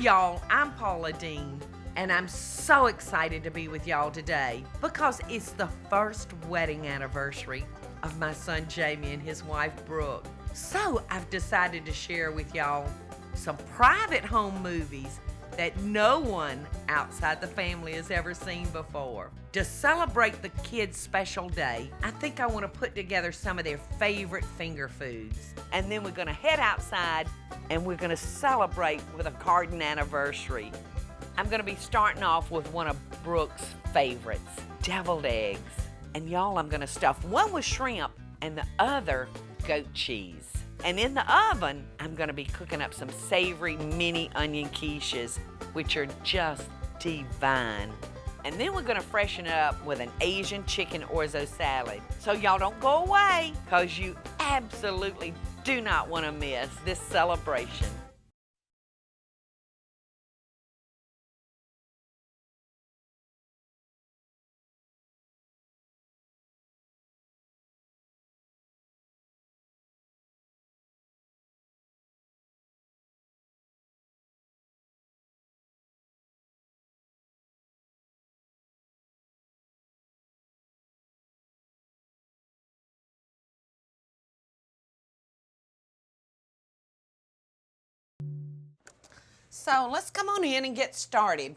y'all, I'm Paula Deen, and I'm so excited to be with y'all today because it's the first wedding anniversary of my son Jaime and his wife Brooke. So I've decided to share with y'all some private home movies that no one outside the family has ever seen before. To celebrate the kids' special day, I think I want to put together some of their favorite finger foods. And then we're going to head outside and we're going to celebrate with a garden anniversary. I'm going to be starting off with one of Brooke's favorites, deviled eggs. And y'all, I'm going to stuff one with shrimp and the other goat cheese. And in the oven, I'm going to be cooking up some savory mini onion quiches, which are just divine. And then we're going to freshen it up with an Asian chicken orzo salad. So y'all don't go away, because you absolutely do not want to miss this celebration. So let's come on in and get started.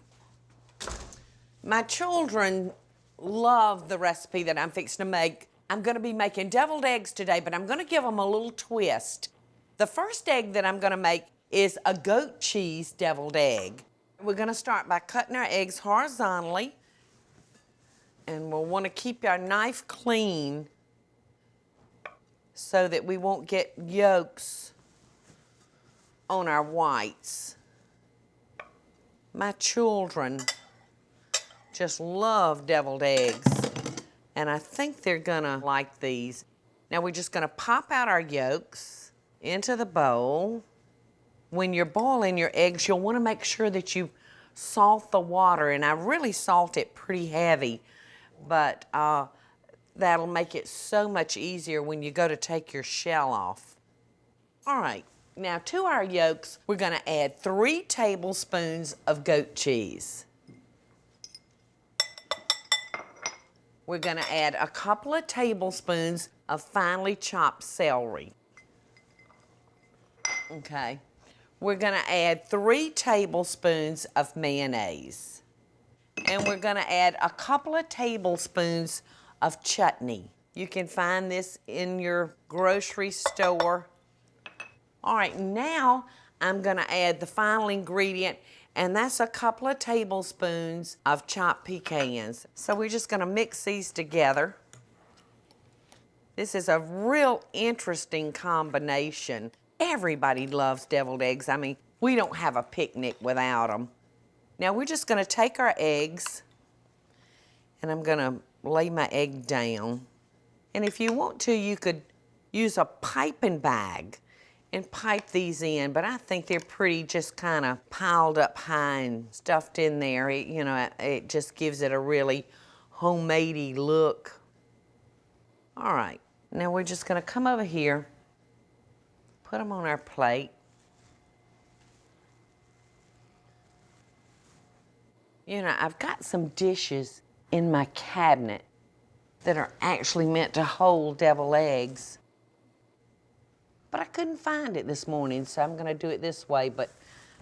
My children love the recipe that I'm fixing to make. I'm going to be making deviled eggs today, but I'm going to give them a little twist. The first egg that I'm going to make is a goat cheese deviled egg. We're going to start by cutting our eggs horizontally, and we'll want to keep our knife clean so that we won't get yolks on our whites. My children just love deviled eggs, and I think they're gonna like these. Now we're just gonna pop out our yolks into the bowl. When you're boiling your eggs, you'll wanna make sure that you salt the water, and I really salt it pretty heavy, but that'll make it so much easier when you go to take your shell off. All right. Now to our yolks, we're gonna add 3 tablespoons of goat cheese. We're gonna add a couple of tablespoons of finely chopped celery. Okay. We're gonna add 3 tablespoons of mayonnaise. And we're gonna add a couple of tablespoons of chutney. You can find this in your grocery store. All right, now I'm gonna add the final ingredient, and that's a couple of tablespoons of chopped pecans. So we're just gonna mix these together. This is a real interesting combination. Everybody loves deviled eggs. I mean, we don't have a picnic without them. Now we're just gonna take our eggs, and I'm gonna lay my egg down. And if you want to, you could use a piping bag and pipe these in, but I think they're pretty just kind of piled up high and stuffed in there. It just gives it a really homemade-y look. All right, now we're just gonna come over here, put them on our plate. I've got some dishes in my cabinet that are actually meant to hold deviled eggs, but I couldn't find it this morning, so I'm gonna do it this way, but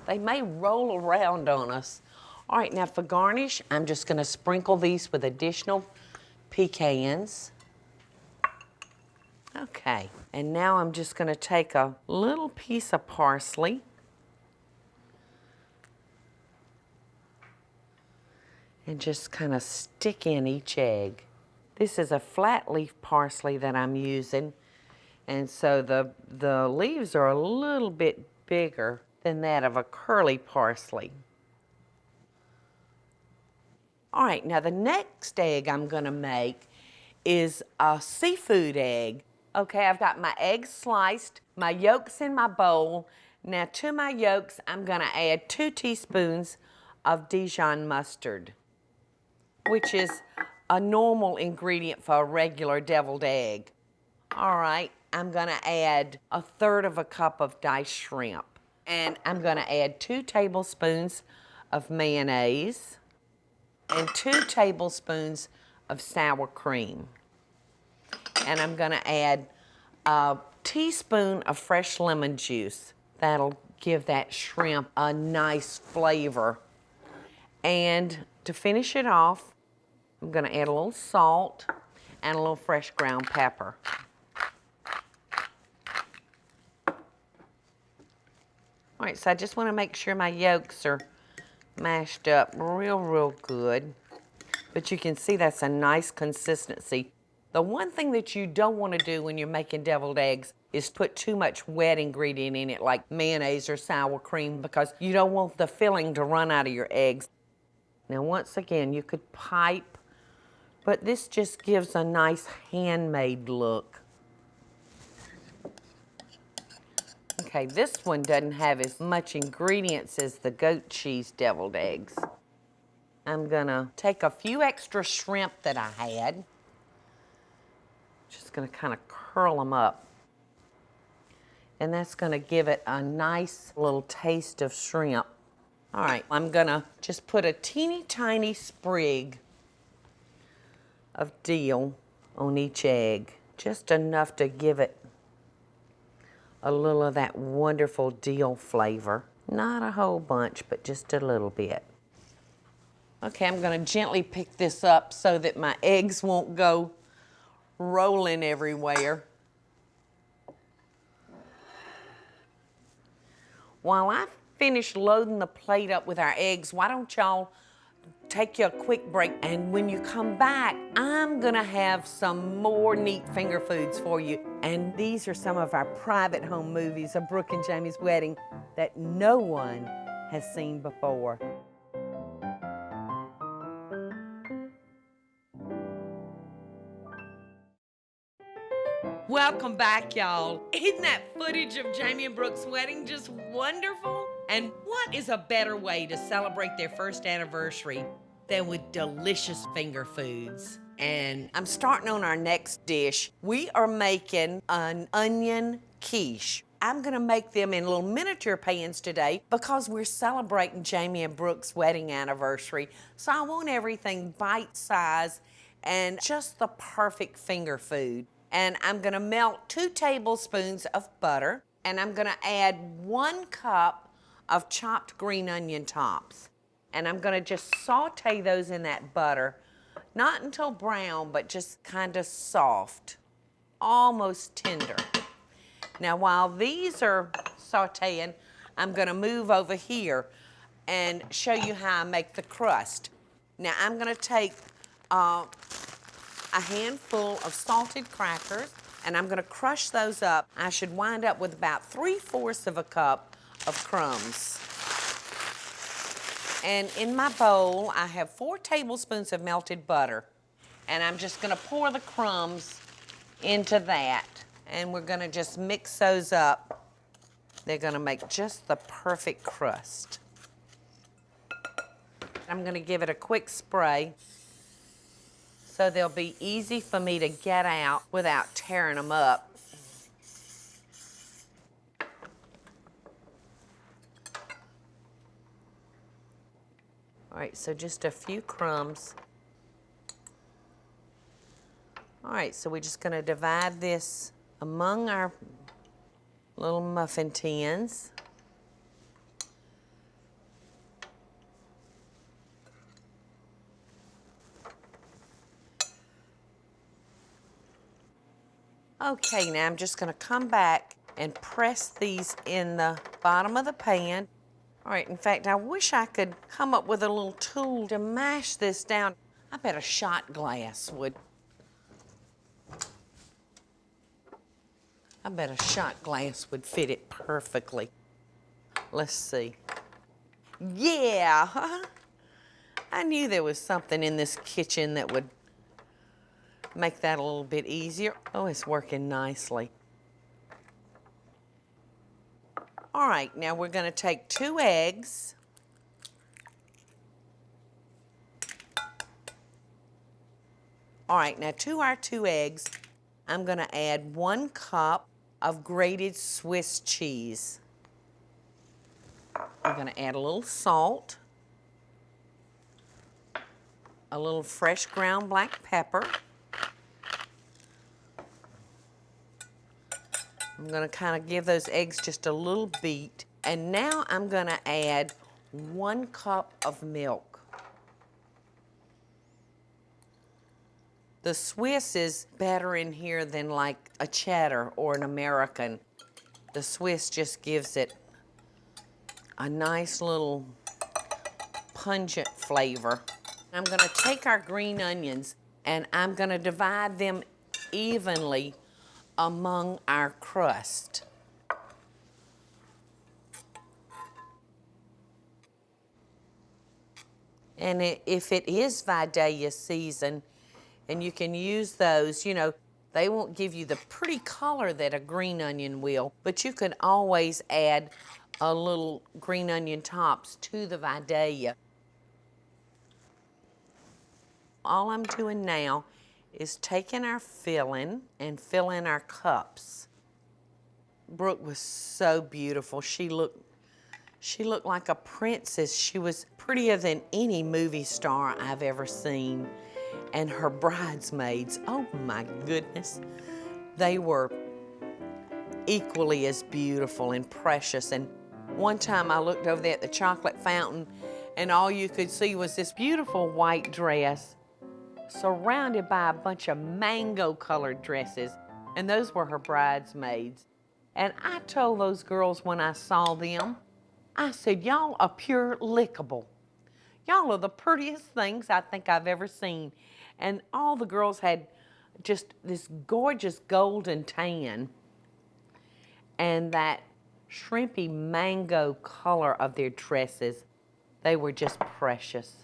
they may roll around on us. All right, now for garnish, I'm just gonna sprinkle these with additional pecans. Okay, and now I'm just gonna take a little piece of parsley and just kind of stick in each egg. This is a flat leaf parsley that I'm using, and so the leaves are a little bit bigger than that of a curly parsley. All right, now the next egg I'm gonna make is a seafood egg. Okay, I've got my eggs sliced, my yolks in my bowl. Now to my yolks, I'm gonna add 2 teaspoons of Dijon mustard, which is a normal ingredient for a regular deviled egg. All right, I'm gonna add 1/3 of a cup of diced shrimp. And I'm gonna add 2 tablespoons of mayonnaise and 2 tablespoons of sour cream. And I'm gonna add a teaspoon of fresh lemon juice. That'll give that shrimp a nice flavor. And to finish it off, I'm gonna add a little salt and a little fresh ground pepper. All right, so I just wanna make sure my yolks are mashed up real good. But you can see that's a nice consistency. The one thing that you don't want to do when you're making deviled eggs is put too much wet ingredient in it like mayonnaise or sour cream because you don't want the filling to run out of your eggs. Now once again, you could pipe, but this just gives a nice handmade look. Okay, this one doesn't have as much ingredients as the goat cheese deviled eggs. I'm gonna take a few extra shrimp that I had. Just gonna kind of curl them up. And that's gonna give it a nice little taste of shrimp. All right, I'm gonna just put a teeny tiny sprig of dill on each egg. Just enough to give it a little of that wonderful dill flavor. Not a whole bunch, but just a little bit. Okay, I'm gonna gently pick this up so that my eggs won't go rolling everywhere. While I finish loading the plate up with our eggs, why don't y'all take you a quick break, and when you come back, I'm gonna have some more neat finger foods for you. And these are some of our private home movies of Brooke and Jamie's wedding that no one has seen before. Welcome back, y'all. Isn't that footage of Jamie and Brooke's wedding just wonderful? And what is a better way to celebrate their first anniversary than with delicious finger foods? And I'm starting on our next dish. We are making an onion quiche. I'm gonna make them in little miniature pans today because we're celebrating Jamie and Brooke's wedding anniversary. So I want everything bite-sized and just the perfect finger food. And I'm gonna melt 2 tablespoons of butter, and I'm gonna add 1 cup of chopped green onion tops. And I'm gonna just saute those in that butter, not until brown, but just kind of soft, almost tender. Now while these are sauteing, I'm gonna move over here and show you how I make the crust. Now I'm gonna take a handful of salted crackers, and I'm gonna crush those up. I should wind up with about 3/4 of a cup of crumbs. And in my bowl, I have 4 tablespoons of melted butter. And I'm just gonna pour the crumbs into that. And we're gonna just mix those up. They're gonna make just the perfect crust. I'm gonna give it a quick spray so they'll be easy for me to get out without tearing them up. All right, so just a few crumbs. All right, so we're just gonna divide this among our little muffin tins. Okay, now I'm just gonna come back and press these in the bottom of the pan. All right, in fact, I wish I could come up with a little tool to mash this down. I bet a shot glass would. I bet a shot glass would fit it perfectly. Let's see. Yeah, I knew there was something in this kitchen that would make that a little bit easier. Oh, it's working nicely. All right, now we're gonna take 2 eggs. All right, now to our 2 eggs, I'm gonna add 1 cup of grated Swiss cheese. I'm gonna add a little salt, a little fresh ground black pepper. I'm gonna kind of give those eggs just a little beat. And now I'm gonna add 1 cup of milk. The Swiss is better in here than like a cheddar or an American. The Swiss just gives it a nice little pungent flavor. I'm gonna take our green onions and I'm gonna divide them evenly among our crust. And if it is Vidalia season, and you can use those, you know, they won't give you the pretty color that a green onion will, but you can always add a little green onion tops to the Vidalia. All I'm doing now is taking our filling and filling our cups. Brooke was so beautiful. She looked like a princess. She was prettier than any movie star I've ever seen. And her bridesmaids, oh my goodness, they were equally as beautiful and precious. And one time I looked over there at the chocolate fountain and all you could see was this beautiful white dress surrounded by a bunch of mango colored dresses. And those were her bridesmaids. And I told those girls when I saw them, I said, y'all are pure lickable. Y'all are the prettiest things I think I've ever seen. And all the girls had just this gorgeous golden tan and that shrimpy mango color of their dresses. They were just precious,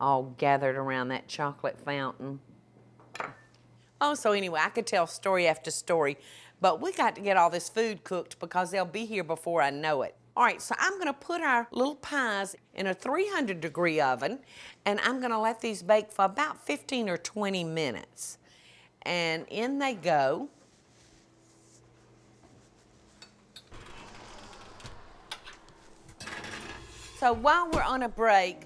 all gathered around that chocolate fountain. Oh, so anyway, I could tell story after story, but we got to get all this food cooked because they'll be here before I know it. All right, so I'm gonna put our little pies in a 300-degree oven, and I'm gonna let these bake for about 15 or 20 minutes. And in they go. So while we're on a break,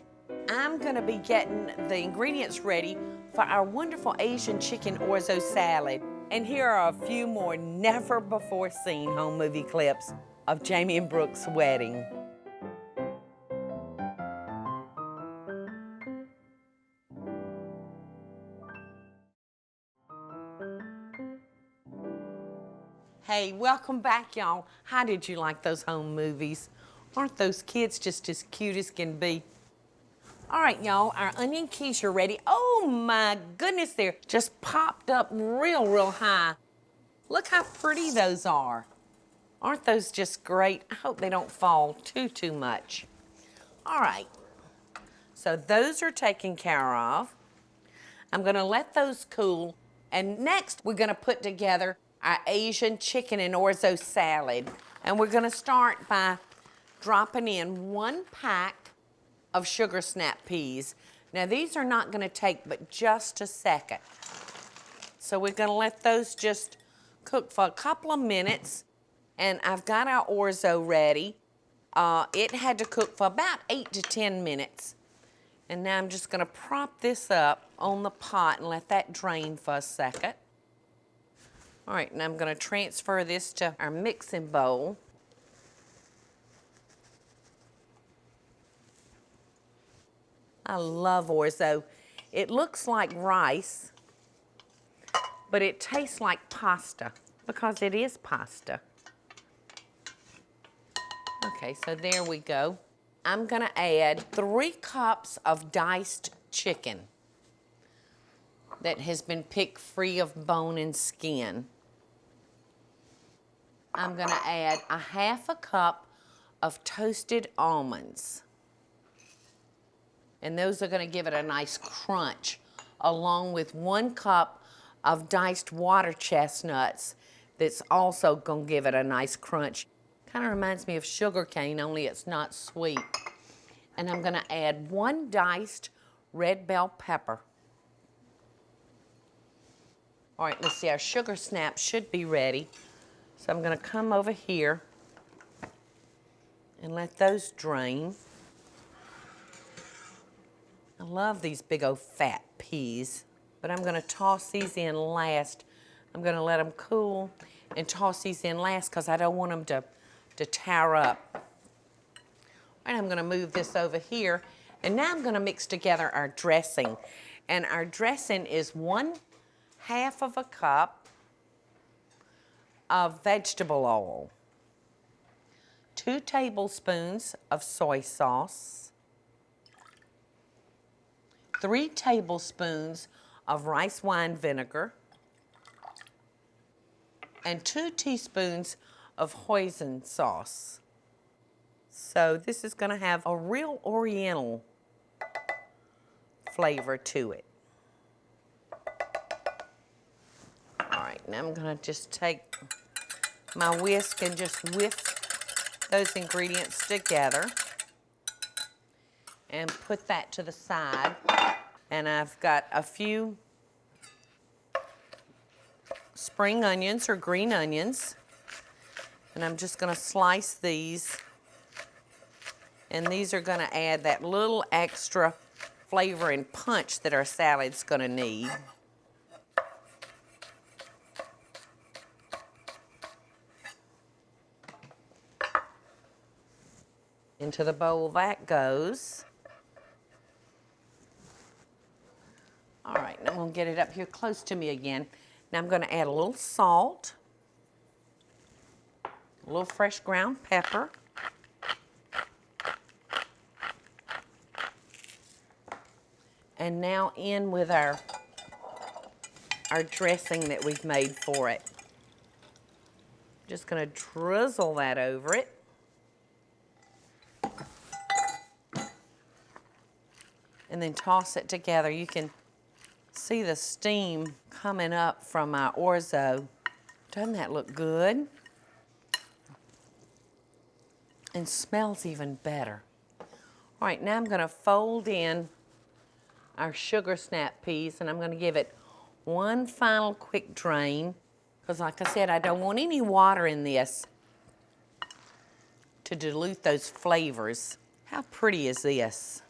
I'm gonna be getting the ingredients ready for our wonderful Asian chicken orzo salad. And here are a few more never-before-seen home movie clips of Jaime and Brooke's wedding. Hey, welcome back, y'all. How did you like those home movies? Aren't those kids just as cute as can be? All right, y'all, our onion quiche are ready. Oh my goodness, they're just popped up real high. Look how pretty those are. Aren't those just great? I hope they don't fall too much. All right, so those are taken care of. I'm gonna let those cool, and next we're gonna put together our Asian chicken and orzo salad. And we're gonna start by dropping in 1 pack of sugar snap peas. Now these are not gonna take but just a second. So we're gonna let those just cook for a couple of minutes. And I've got our orzo ready. It had to cook for about 8 to 10 minutes. And now I'm just gonna prop this up on the pot and let that drain for a second. All right, and I'm gonna transfer this to our mixing bowl. I love orzo. It looks like rice, but it tastes like pasta because it is pasta. Okay, so there we go. I'm gonna add 3 cups of diced chicken that has been picked free of bone and skin. I'm gonna add a 1/2 cup of toasted almonds. And those are gonna give it a nice crunch, along with 1 cup of diced water chestnuts that's also gonna give it a nice crunch. Kind of reminds me of sugar cane, only it's not sweet. And I'm gonna add 1 diced red bell pepper. All right, let's see, our sugar snap should be ready. So I'm gonna come over here And let those drain. I love these big old fat peas, but I'm gonna toss these in last. I'm gonna let them cool and toss these in last because I don't want them to tear up. And I'm gonna move this over here. And now I'm gonna mix together our dressing. And our dressing is 1/2 cup of vegetable oil, 2 tablespoons of soy sauce, 3 tablespoons of rice wine vinegar, and 2 teaspoons of hoisin sauce. So this is gonna have a real oriental flavor to it. All right, now I'm gonna just take my whisk and just whisk those ingredients together and put that to the side. And I've got a few spring onions or green onions, and I'm just gonna slice these. And these are gonna add that little extra flavor and punch that our salad's gonna need. Into the bowl that goes. All right, now I'm gonna get it up here close to me again. Now I'm gonna add a little salt, a little fresh ground pepper, and now in with our dressing that we've made for it. Just gonna drizzle that over it. And then toss it together. You can see the steam coming up from my orzo. Doesn't that look good? And smells even better. All right, now I'm gonna fold in our sugar snap peas, and I'm gonna give it one final quick drain, because like I said, I don't want any water in this to dilute those flavors. How pretty is this?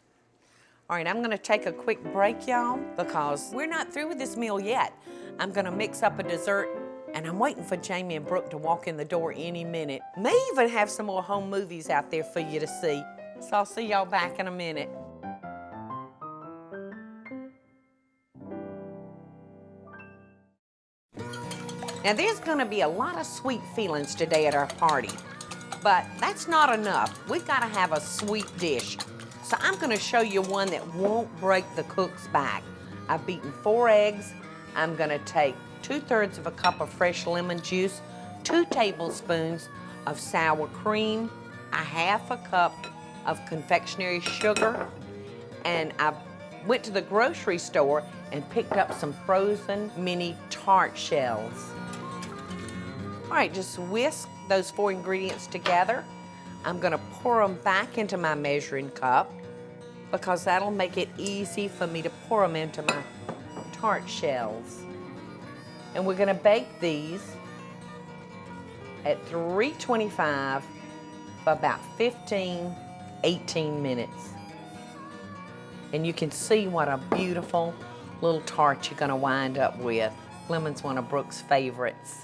All right, I'm gonna take a quick break, y'all, because we're not through with this meal yet. I'm gonna mix up a dessert, and I'm waiting for Jaime and Brooke to walk in the door any minute. May even have some more home movies out there for you to see. So I'll see y'all back in a minute. Now there's gonna be a lot of sweet feelings today at our party, but that's not enough. We've gotta have a sweet dish. So I'm gonna show you one that won't break the cook's back. I've beaten 4 eggs. I'm gonna take 2/3 of a cup of fresh lemon juice, 2 tablespoons of sour cream, 1/2 cup of confectionery sugar, and I went to the grocery store and picked up some frozen mini tart shells. All right, just whisk those 4 ingredients together. I'm gonna pour them back into my measuring cup because that'll make it easy for me to pour them into my tart shells. And we're gonna bake these at 325 for about 15, 18 minutes. And you can see what a beautiful little tart you're gonna wind up with. Lemon's one of Brooke's favorites.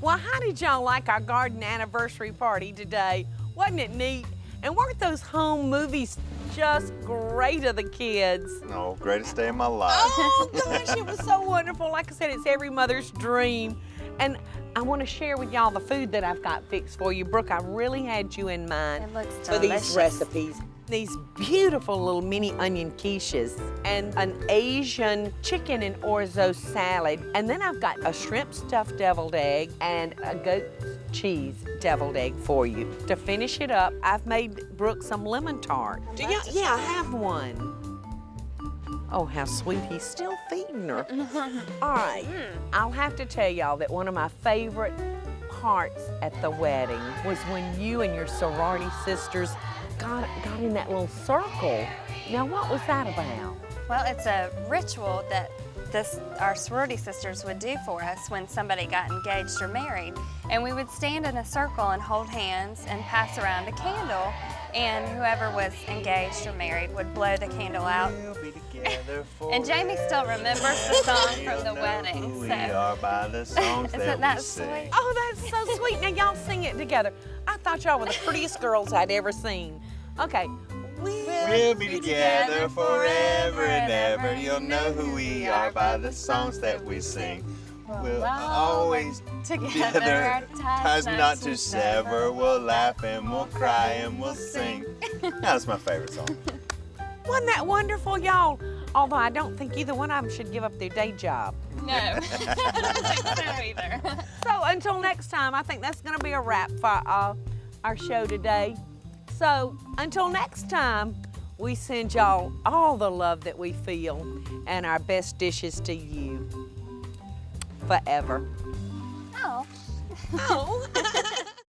Well, how did y'all like our garden anniversary party today? Wasn't it neat? And weren't those home movies just great to the kids? Oh, greatest day of my life. Oh gosh, it was so wonderful. Like I said, it's every mother's dream. And I want to share with y'all the food that I've got fixed for you. Brooke, I really had you in mind It looks for these delicious. recipes. These beautiful little mini onion quiches and an Asian chicken and orzo salad. And then I've got a shrimp stuffed deviled egg and a goat cheese deviled egg for you. To finish it up, I've made Brooke some lemon tart. Yeah, I have one. Oh, how sweet. He's still feeding her. All right. I'll have to tell y'all that one of my favorite parts at the wedding was when you and your sorority sisters got in that little circle. Now, what was that about? Well, it's a ritual that our sorority sisters would do for us when somebody got engaged or married. And we would stand in a circle and hold hands and pass around a candle, and whoever was engaged or married would blow the candle out. We'll be together And Jamie still remembers the song from the wedding. Who we So are by the songs isn't that that we sing. sweet? Oh, that's so sweet. Now y'all sing it together. I thought y'all were the prettiest girls I'd ever seen. Okay. We'll be together forever and ever. You'll know who we are by the songs that we sing. We'll always together, ties not to sever. We'll laugh and we'll cry and we'll sing. That's my favorite song. Wasn't that wonderful, y'all? Although I don't think either one of them should give up their day job. No, I don't think so either. So until next time, I think that's going to be a wrap for our show today. So until next time, we send y'all all the love that we feel and our best dishes to you forever. Oh. Oh.